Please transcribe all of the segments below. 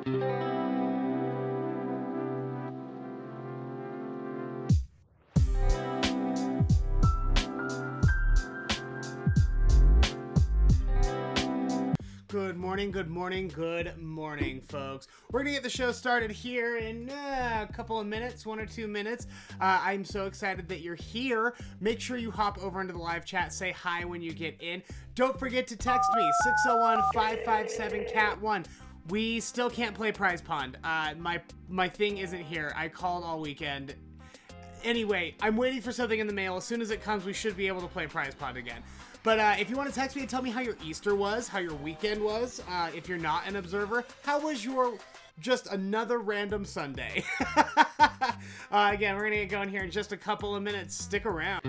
Good morning, folks. We're gonna get the show started here in a couple of minutes, 1 or 2 minutes. I'm so excited that you're here. Make sure you hop over into the live chat, say hi when you get in. Don't forget to text me, 601-557-CAT1. We still can't play Prize Pond. My thing isn't here. I called all weekend. Anyway, I'm waiting for something in the mail. As soon as it comes, we should be able to play Prize Pond again. But if you want to text me and tell me how your Easter was, how your weekend was, if you're not an observer, how was your just another random Sunday? Again, we're going to get going here in just a couple of minutes. Stick around.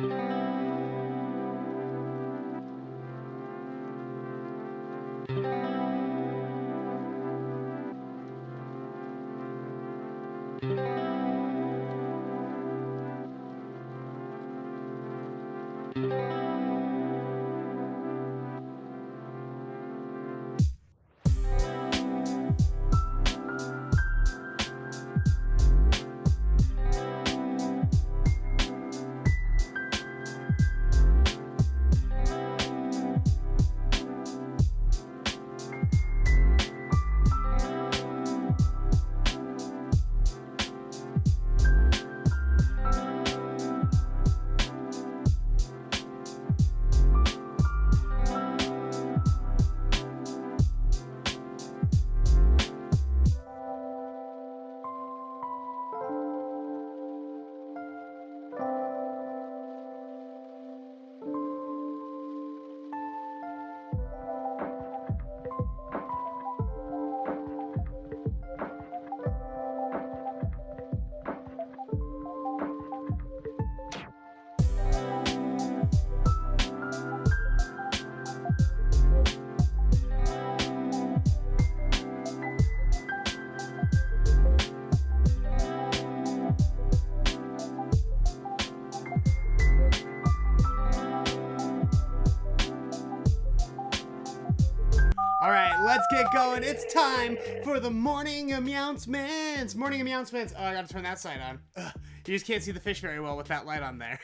Let's get going. It's time for the Morning Meowncements. Morning Meowncements. Oh, I gotta turn that side on. Ugh. You just can't see the fish very well with that light on there.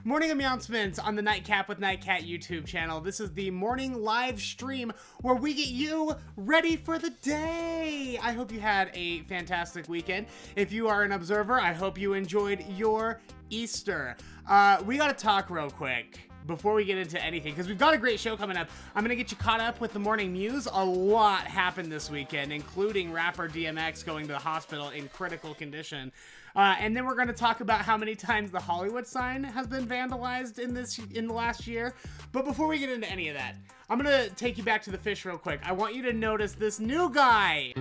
Morning Meowncements on the Nightcap with Nightcat YouTube channel. This is the morning live stream where we get you ready for the day. I hope you had a fantastic weekend. If you are an observer, I hope you enjoyed your Easter. We gotta talk real quick before we get into anything, because we've got a great show coming up. I'm going to get you caught up with the Morning Mews. A lot happened this weekend, including rapper DMX going to the hospital in critical condition. And then we're going to talk about how many times the Hollywood sign has been vandalized in the last year. But before we get into any of that, I'm going to take you back to the fish real quick. I want you to notice this new guy.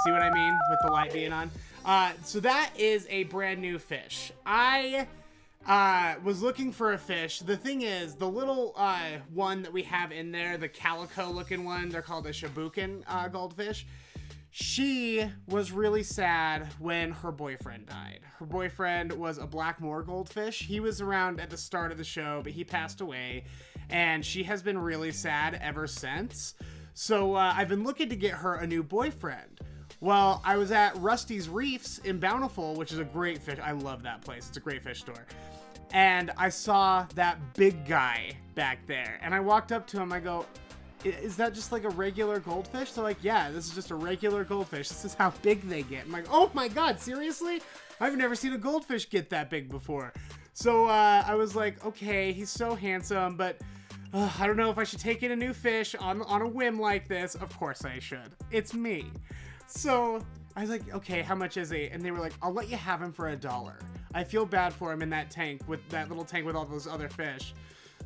See what I mean with the light being on? So that is a brand new fish. I was looking for a fish. The thing is, the little one that we have in there, the calico looking one, they're called a Shibuken goldfish. She was really sad when her boyfriend died. Her boyfriend was a Blackmore goldfish. He was around at the start of the show, but he passed away, and she has been really sad ever since. So I've been looking to get her a new boyfriend. Well, I was at Rusty's Reefs in Bountiful, which is a great fish. I love that place. It's a great fish store. And I saw that big guy back there. And I walked up to him. I go, is that just like a regular goldfish? They're like, yeah, this is just a regular goldfish. This is how big they get. I'm like, oh my God, seriously? I've never seen a goldfish get that big before. So I was like, okay, he's so handsome, but I don't know if I should take in a new fish on a whim like this. Of course I should. It's me. So I was like, okay, how much is he? And they were like, I'll let you have him for $1. I feel bad for him in that tank, with that little tank with all those other fish.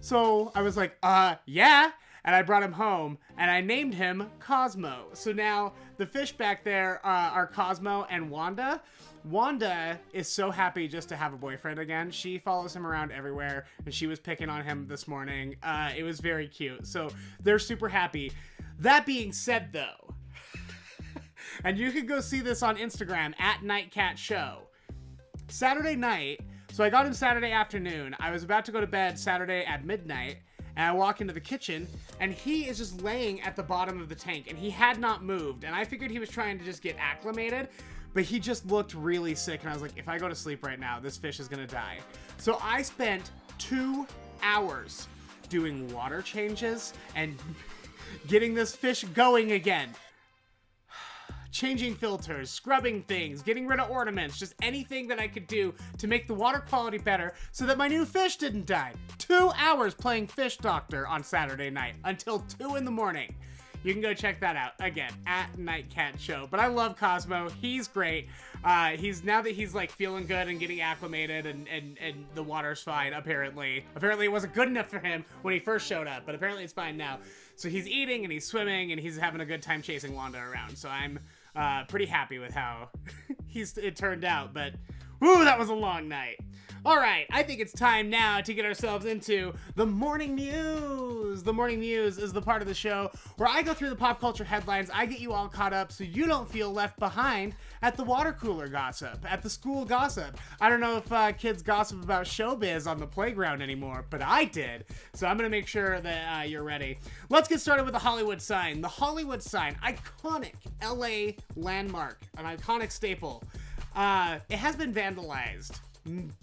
So I was like, yeah. And I brought him home and I named him Cosmo. So now the fish back there are Cosmo and Wanda. Wanda is so happy just to have a boyfriend again. She follows him around everywhere and she was picking on him this morning. It was very cute. So they're super happy. That being said though, and you can go see this on Instagram at Nightcat Show. Saturday night, so I got him Saturday afternoon. I was about to go to bed Saturday at midnight, And I walk into the kitchen, and he is just laying at the bottom of the tank, and he had not moved. And I figured he was trying to just get acclimated, but he just looked really sick. And I was like, if I go to sleep right now, this fish is gonna die. So I spent 2 hours doing water changes and getting this fish going again. Changing filters, scrubbing things, getting rid of ornaments, just anything that I could do to make the water quality better so that my new fish didn't die. 2 hours playing fish doctor on Saturday night until 2 in the morning. You can go check that out, again, at Nightcat Show. But I love Cosmo. He's great. Now that he's like feeling good and getting acclimated and the water's fine, apparently. Apparently it wasn't good enough for him when he first showed up, but apparently it's fine now. So he's eating and he's swimming and he's having a good time chasing Wanda around. So I'm pretty happy with how it turned out, but woo, that was a long night. All right, I think it's time now to get ourselves into the Morning Mews. The Morning Mews is the part of the show where I go through the pop culture headlines, I get you all caught up so you don't feel left behind at the water cooler gossip, at the school gossip. I don't know if kids gossip about showbiz on the playground anymore, but I did. So I'm gonna make sure that you're ready. Let's get started with the Hollywood sign. The Hollywood sign, iconic LA landmark, an iconic staple. It has been vandalized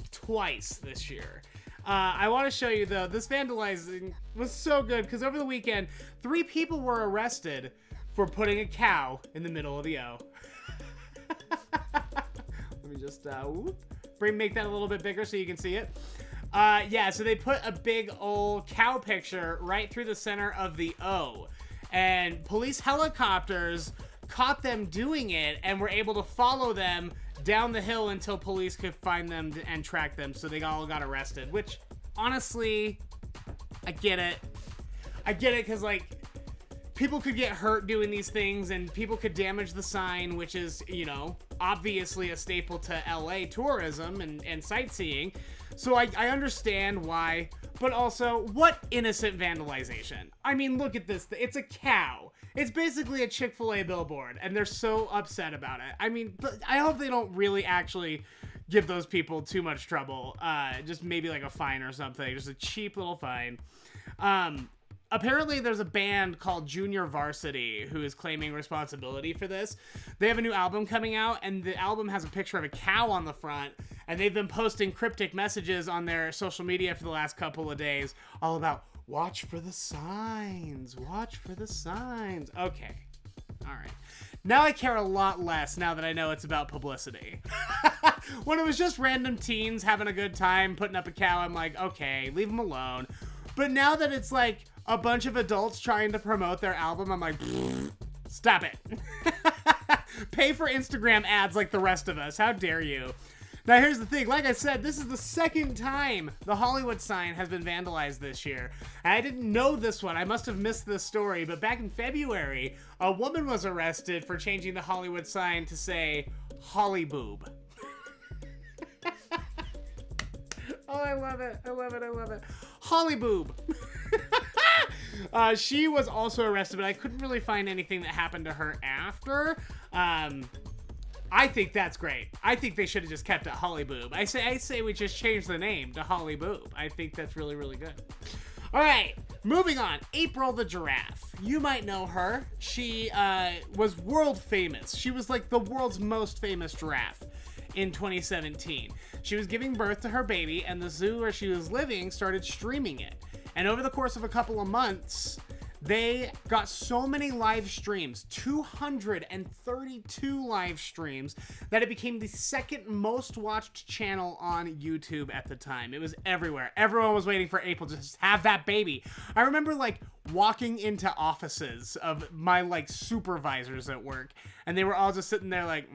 twice this year. I want to show you though, this vandalizing was so good because over the weekend, 3 people were arrested for putting a cow in the middle of the O. Let me just make that a little bit bigger so you can see it. Yeah, so they put a big old cow picture right through the center of the O, and police helicopters caught them doing it and were able to follow them down the hill until police could find them and track them, so they all got arrested, which, honestly, I get it. I get it, because, like, people could get hurt doing these things, and people could damage the sign, which is, you know, obviously a staple to LA tourism and sightseeing, so I understand why, but also, what innocent vandalization? I mean, look at this. It's a cow. It's basically a Chick-fil-A billboard, and they're so upset about it. I mean, but I hope they don't really actually give those people too much trouble. Just maybe like a fine or something. Just a cheap little fine. Apparently, there's a band called Junior Varsity who is claiming responsibility for this. They have a new album coming out, and the album has a picture of a cow on the front, and they've been posting cryptic messages on their social media for the last couple of days, all about, watch for the signs, watch for the signs. Okay, all right. Now I care a lot less now that I know it's about publicity. When it was just random teens having a good time putting up a cow, I'm like, okay, leave them alone. But now that it's like a bunch of adults trying to promote their album, I'm like, stop it. Pay for Instagram ads like the rest of us. How dare you? Now, here's the thing. Like I said, this is the second time the Hollywood sign has been vandalized this year. And I didn't know this one. I must have missed this story. But back in February, a woman was arrested for changing the Hollywood sign to say, Holly Boob. Oh, I love it. I love it. I love it. Holly Boob. She was also arrested, but I couldn't really find anything that happened to her after. I think that's great. I think they should have just kept it Holly Boob. I say we just change the name to Holly Boob. I think that's really, really good. All right, moving on. April the giraffe. You might know her. She was world famous. She was like the world's most famous giraffe in 2017. She was giving birth to her baby, and the zoo where she was living started streaming it. And over the course of a couple of months, they got so many live streams, 232 live streams, that it became the second most watched channel on YouTube at the time. It was everywhere. Everyone was waiting for April to just have that baby. I remember like walking into offices of my like supervisors at work, and they were all just sitting there like,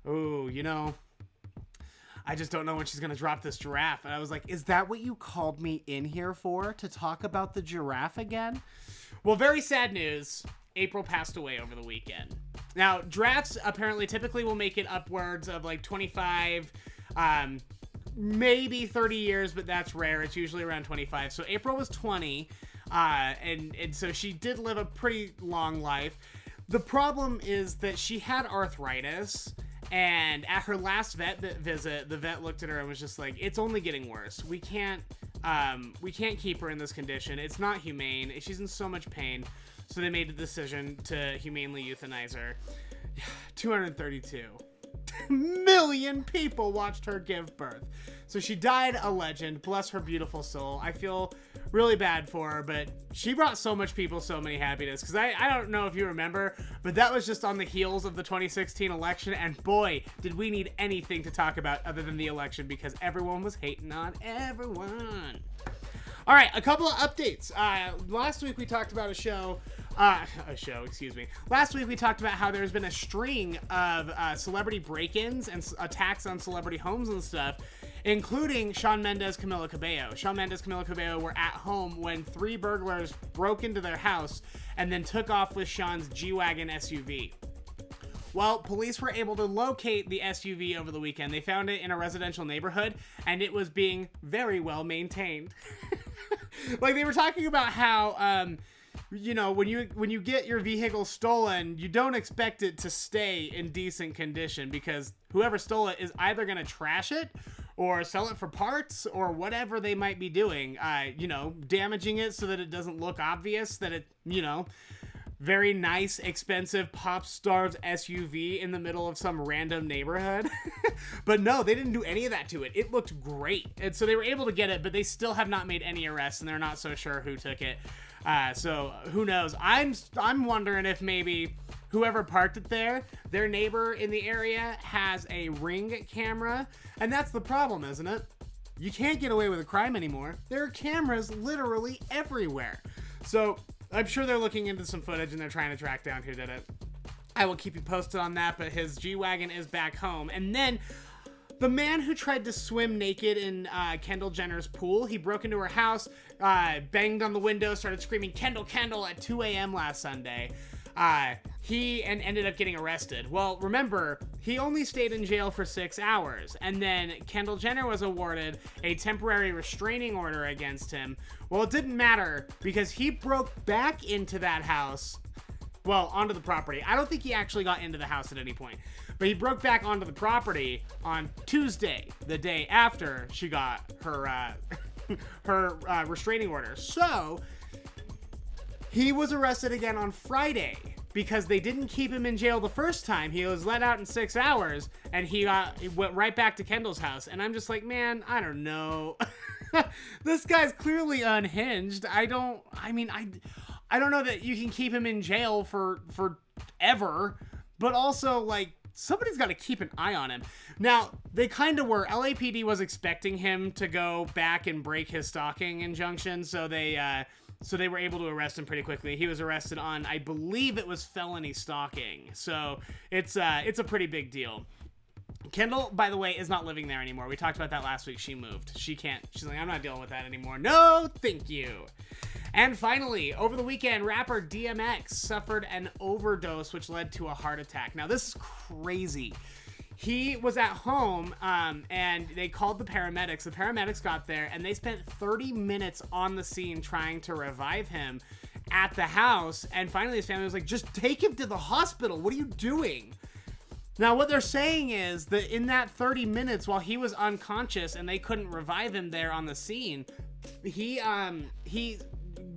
oh, you know, I just don't know when she's going to drop this giraffe. And I was like, is that what you called me in here for? To talk about the giraffe again? Well, very sad news. April passed away over the weekend. Now, giraffes apparently typically will make it upwards of like 25, maybe 30 years, but that's rare. It's usually around 25. So April was 20, and so she did live a pretty long life. The problem is that she had arthritis. And at her last vet visit, the vet looked at her and was just like, it's only getting worse. We can't we can't keep her in this condition. It's not humane. She's in so much pain. So they made the decision to humanely euthanize her. 232 million people watched her give birth. So she died a legend. Bless her beautiful soul. I feel really bad for her, but she brought so much people so many happiness. Because I don't know if you remember, but that was just on the heels of the 2016 election. And boy, did we need anything to talk about other than the election, because everyone was hating on everyone. All right, a couple of updates. Last week we talked about Last week we talked about how there's been a string of celebrity break-ins and attacks on celebrity homes and stuff, including Shawn Mendes, Camila Cabello. Shawn Mendes, Camila Cabello were at home when 3 burglars broke into their house and then took off with Shawn's G-Wagon SUV. Well, police were able to locate the SUV over the weekend. They found it in a residential neighborhood, and it was being very well maintained. Like, they were talking about how, you know, when you get your vehicle stolen, you don't expect it to stay in decent condition, because whoever stole it is either going to trash it or sell it for parts or whatever they might be doing, you know, damaging it so that it doesn't look obvious that it, you know, very nice, expensive pop star's SUV in the middle of some random neighborhood. But no, they didn't do any of that to it. It looked great. And so they were able to get it, but they still have not made any arrests, and they're not so sure who took it. So who knows? I'm wondering if maybe whoever parked it there, their neighbor in the area has a Ring camera. And that's the problem, isn't it? You can't get away with a crime anymore. There are cameras literally everywhere. So I'm sure they're looking into some footage and they're trying to track down who did it. I will keep you posted on that, but his G-Wagon is back home. And then the man who tried to swim naked in Kendall Jenner's pool, he broke into her house, banged on the window, started screaming, "Kendall, Kendall," at 2 a.m. last Sunday. He ended up getting arrested. Well, remember, he only stayed in jail for 6 hours, and then Kendall Jenner was awarded a temporary restraining order against him. Well, it didn't matter, because he broke back into that house, well, onto the property. I don't think he actually got into the house at any point, but he broke back onto the property on Tuesday, the day after she got her restraining order. So he was arrested again on Friday because they didn't keep him in jail the first time. He was let out in 6 hours, and he went right back to Kendall's house. And I'm just like, man, I don't know. This guy's clearly unhinged. I don't know that you can keep him in jail for ever, but also, like, somebody's got to keep an eye on him. Now, they kind of were. LAPD was expecting him to go back and break his stalking injunction, so they were able to arrest him pretty quickly. He was arrested on, I believe it was felony stalking. So it's a pretty big deal. Kendall, by the way, is not living there anymore. We talked about that last week. She moved. She's like, I'm not dealing with that anymore. No, thank you. And finally, over the weekend, rapper DMX suffered an overdose, which led to a heart attack. Now, this is crazy. He was at home, and they called the paramedics. The paramedics got there, and they spent 30 minutes on the scene trying to revive him at the house. And finally, his family was like, just take him to the hospital. What are you doing? Now, what they're saying is that in that 30 minutes, while he was unconscious and they couldn't revive him there on the scene, he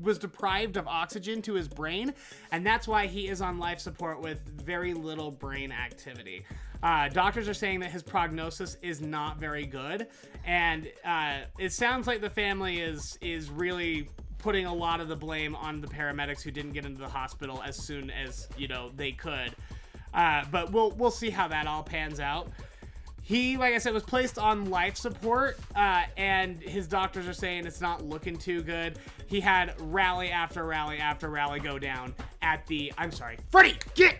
was deprived of oxygen to his brain, and that's why he is on life support with very little brain activity. Doctors are saying that his prognosis is not very good, and it sounds like the family is really putting a lot of the blame on the paramedics who didn't get into the hospital as soon as, you know, they could. But we'll see how that all pans out. He, like I said, was placed on life support, and his doctors are saying it's not looking too good. He had rally after rally after rally go down at the... I'm sorry. Freddie, get!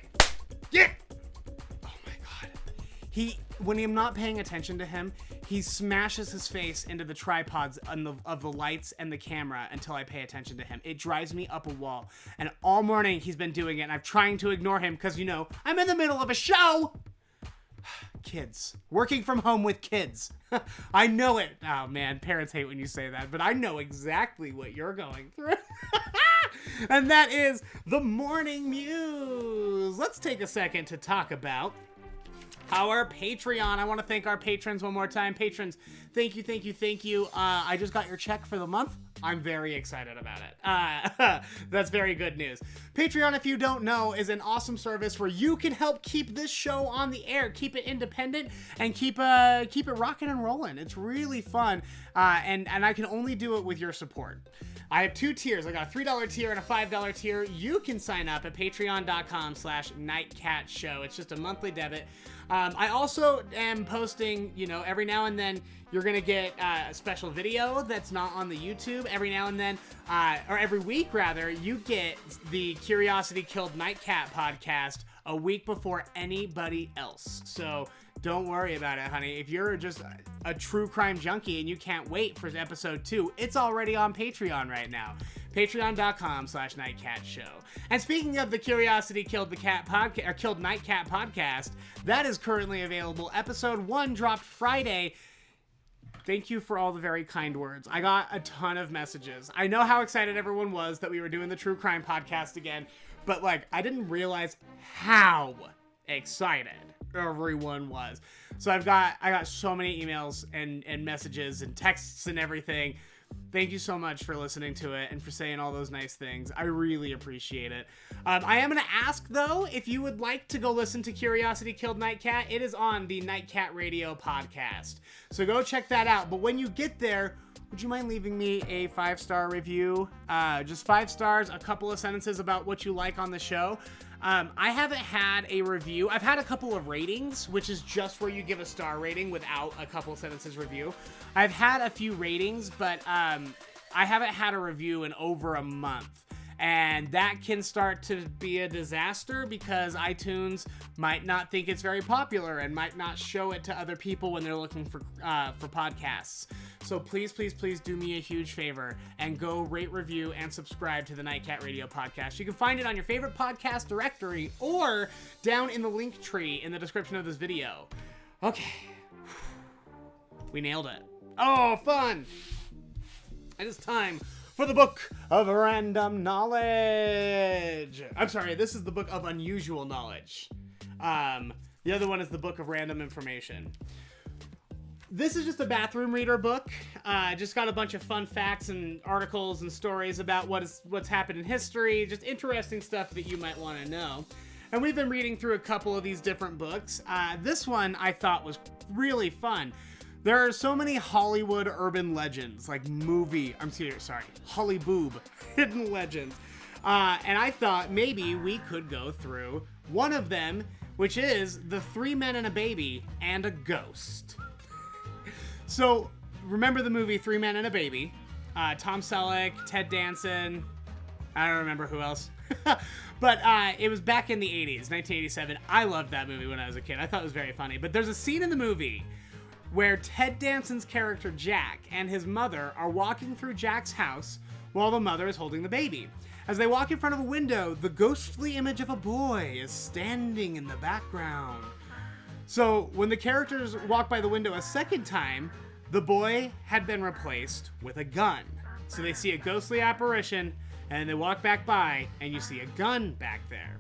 Oh my God. When I'm not paying attention to him, he smashes his face into the tripods of the lights and the camera until I pay attention to him. It drives me up a wall. And all morning he's been doing it, and I'm trying to ignore him because, you know, I'm in the middle of a show! Kids. Working from home with kids. I know it. Oh, man. Parents hate when you say that, but I know exactly what you're going through. And that is the Morning Mews. Let's take a second to talk about our Patreon. I want to thank our patrons one more time. Patrons, thank you, thank you, thank you. I just got your check for the month. I'm very excited about it. That's very good news. Patreon, if you don't know, is an awesome service where you can help keep this show on the air, keep it independent, and keep it rocking and rolling. It's really fun, and I can only do it with your support. I have 2 tiers. I got a $3 tier and a $5 tier. You can sign up at patreon.com/nightcatshow. It's just a monthly debit. I also am posting, every now and then you're going to get a special video that's not on the YouTube. Every now and then, or every week rather, you get the Curiosity Killed Nightcat podcast a week before anybody else. So don't worry about it, honey. If you're just a true crime junkie and you can't wait for episode 2, it's already on Patreon right now. Patreon.com/nightcatshow. And speaking of the Curiosity Killed the Cat podcast, or Killed Nightcat podcast, that is currently available. Episode 1 dropped Friday. Thank you for all the very kind words. I got a ton of messages. I know how excited everyone was that we were doing the true crime podcast again, but I didn't realize how excited everyone was. So I got so many emails and messages and texts and everything. Thank you so much for listening to it and for saying all those nice things. I really appreciate it. I am going to ask, though, if you would like to go listen to Curiosity Killed Nightcat. It is on the Nightcat Radio podcast. So go check that out. But when you get there, would you mind leaving me a 5-star review? Just 5 stars, a couple of sentences about what you like on the show. I haven't had a review. I've had a couple of ratings, which is just where you give a star rating without a couple sentences review. I've had a few ratings, but I haven't had a review in over a month. And that can start to be a disaster because iTunes might not think it's very popular and might not show it to other people when they're looking for podcasts. So please, please, please do me a huge favor and go rate, review, and subscribe to the Nightcat Radio podcast. You can find it on your favorite podcast directory or down in the link tree in the description of this video. Okay. We nailed it. Oh, fun. It is time for the Book of Random Knowledge. I'm sorry, this is the Book of Unusual Knowledge. The other one is the Book of Random Information. This is just a bathroom reader book. Just got a bunch of fun facts and articles and stories about what's happened in history, just interesting stuff that you might want to know. And we've been reading through a couple of these different books. This one I thought was really fun. There are so many Hollywood urban legends, Hollyboob hidden legends. And I thought maybe we could go through one of them, which is the 3 Men and a Baby and a Ghost. So, remember the movie 3 Men and a Baby? Tom Selleck, Ted Danson, I don't remember who else. But it was back in the 80s, 1987. I loved that movie when I was a kid. I thought it was very funny. But there's a scene in the movie where Ted Danson's character Jack and his mother are walking through Jack's house while the mother is holding the baby. As they walk in front of a window, the ghostly image of a boy is standing in the background. So when the characters walk by the window a second time, the boy had been replaced with a gun. So they see a ghostly apparition, and they walk back by, and you see a gun back there.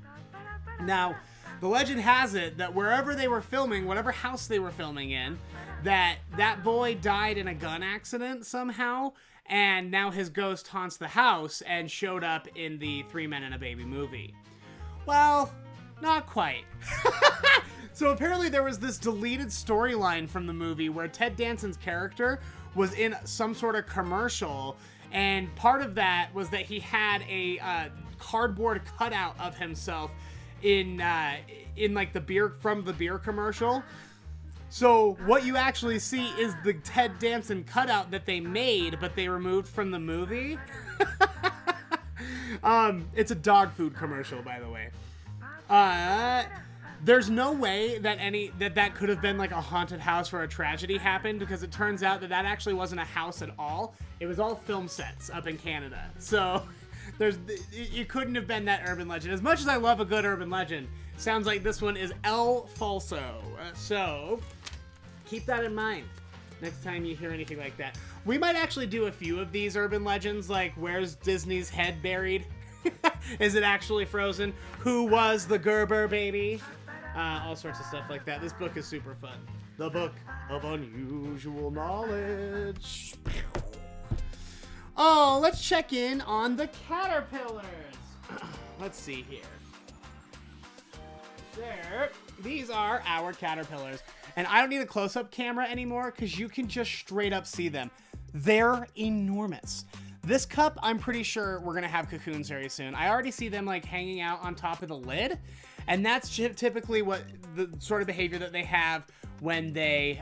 Now, the legend has it that wherever they were filming, whatever house they were filming in, that boy died in a gun accident somehow, and now his ghost haunts the house and showed up in the 3 Men and a Baby movie. Well, not quite. So apparently there was this deleted storyline from the movie where Ted Danson's character was in some sort of commercial, and part of that was that he had a cardboard cutout of himself in like the beer commercial. So what you actually see is the Ted Danson cutout that they made, but they removed from the movie. It's a dog food commercial, by the way. There's no way that could have been like a haunted house where a tragedy happened, because it turns out that actually wasn't a house at all. It was all film sets up in Canada. So it couldn't have been that urban legend. As much as I love a good urban legend, sounds like this one is El Falso. So keep that in mind next time you hear anything like that. We might actually do a few of these urban legends, like where's Disney's head buried? Is it actually frozen? Who was the Gerber baby? all sorts of stuff like that. This book is super fun. The Book of Unusual Knowledge. Oh, let's check in on the caterpillars. Let's see here. These are our caterpillars. And I don't need a close-up camera anymore because you can just straight up see them. They're enormous. This cup, I'm pretty sure we're going to have cocoons very soon. I already see them like hanging out on top of the lid. And that's typically what the sort of behavior that they have when they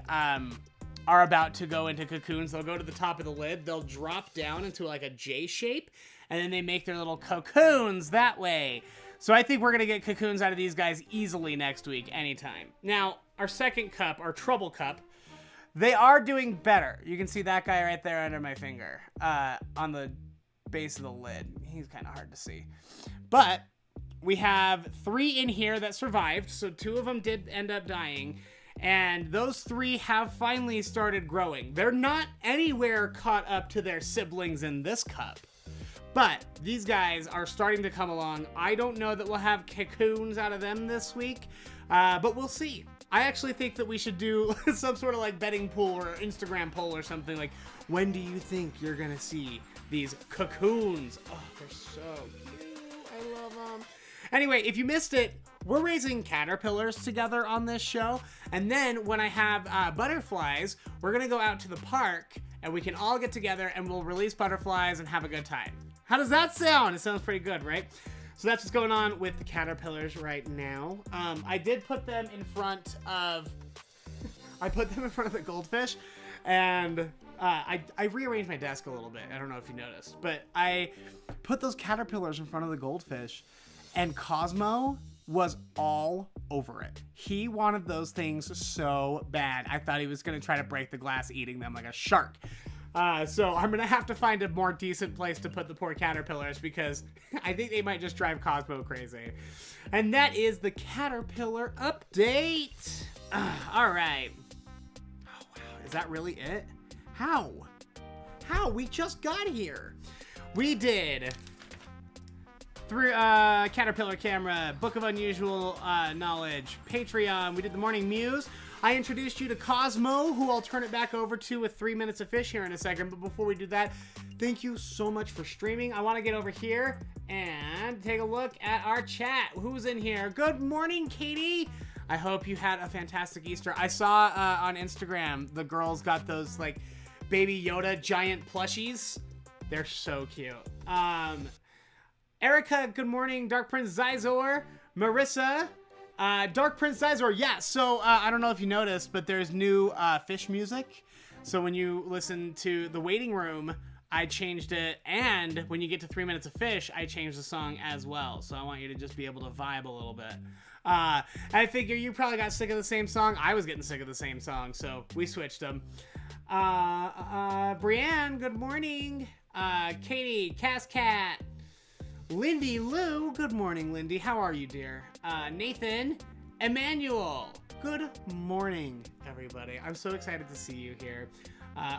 are about to go into cocoons. They'll go to the top of the lid. They'll drop down into like a J shape. And then they make their little cocoons that way. So I think we're going to get cocoons out of these guys easily next week, anytime. Now, our second cup, our trouble cup, they are doing better. You can see that guy right there under my finger on the base of the lid. He's kind of hard to see. But we have 3 in here that survived. So 2 of them did end up dying. And those 3 have finally started growing. They're not anywhere caught up to their siblings in this cup. But these guys are starting to come along. I don't know that we'll have cocoons out of them this week, but we'll see. I actually think that we should do some sort of like betting pool or Instagram poll or something like, when do you think you're gonna see these cocoons? Oh, they're so cute. I love them. Anyway, if you missed it, we're raising caterpillars together on this show. And then when I have butterflies, we're gonna go out to the park and we can all get together and we'll release butterflies and have a good time. How does that sound? It sounds pretty good, right? So that's what's going on with the caterpillars right now. I did put them in front of... the goldfish, and I rearranged my desk a little bit. I don't know if you noticed, but I put those caterpillars in front of the goldfish, and Cosmo was all over it. He wanted those things so bad. I thought he was going to try to break the glass eating them like a shark. So I'm going to have to find a more decent place to put the poor caterpillars because I think they might just drive Cosmo crazy. And that is the caterpillar update. All right. Oh, wow. Is that really it? How? We just got here. We did through Caterpillar Camera, Book of Unusual Knowledge, Patreon. We did the Morning Mews. I introduced you to Cosmo, who I'll turn it back over to with 3 minutes of fish here in a second. But before we do that, thank you so much for streaming. I want to get over here and take a look at our chat. Who's in here? Good morning, Katie. I hope you had a fantastic Easter. I saw on Instagram, the girls got those like Baby Yoda giant plushies. They're so cute. Erica, good morning. Dark Prince Zizor. Marissa. Dark Prince Zizor, yeah, so I don't know if you noticed, but there's new fish music. So when you listen to The Waiting Room, I changed it, and when you get to 3 minutes of fish, I changed the song as well. So I want you to just be able to vibe a little bit. I figure you probably got sick of the same song. I was getting sick of the same song, so we switched them. Brienne, good morning. Katie, Cascat. Lindy Lou, good morning, Lindy. How are you, dear? Nathan, Emmanuel, good morning, everybody. I'm so excited to see you here.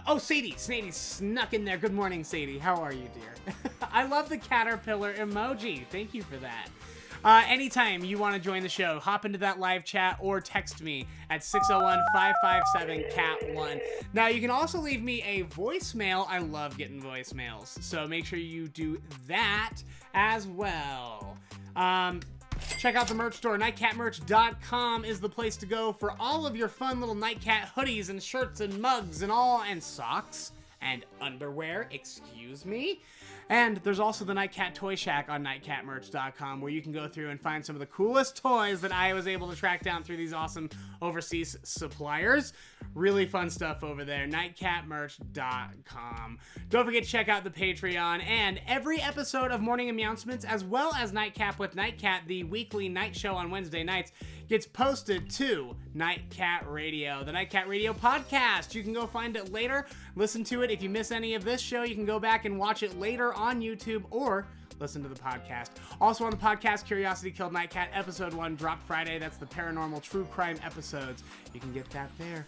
Oh, Sadie snuck in there. Good morning, Sadie. How are you, dear? I love the caterpillar emoji. Thank you for that. Anytime you want to join the show, hop into that live chat or text me at 601-557-CAT1. Now, you can also leave me a voicemail. I love getting voicemails, so make sure you do that as well. Check out the merch store. Nightcatmerch.com is the place to go for all of your fun little Nightcat hoodies and shirts and mugs and socks and underwear, excuse me. And there's also the Nightcat Toy Shack on nightcatmerch.com where you can go through and find some of the coolest toys that I was able to track down through these awesome overseas suppliers. Really fun stuff over there, nightcatmerch.com. Don't forget to check out the Patreon and every episode of Morning Meowncements, as well as Nightcap with Nightcat, the weekly night show on Wednesday nights, gets posted to Nightcat Radio, the Nightcat Radio podcast. You can go find it later, listen to it. If you miss any of this show, you can go back and watch it later on YouTube or listen to the podcast. Also on the podcast, Curiosity Killed Nightcat Episode 1 dropped Friday. That's the paranormal true crime episodes. You can get that there.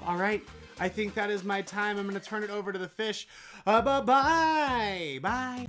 All right, I think that is my time. I'm going to turn it over to the fish. Bye-bye. Bye.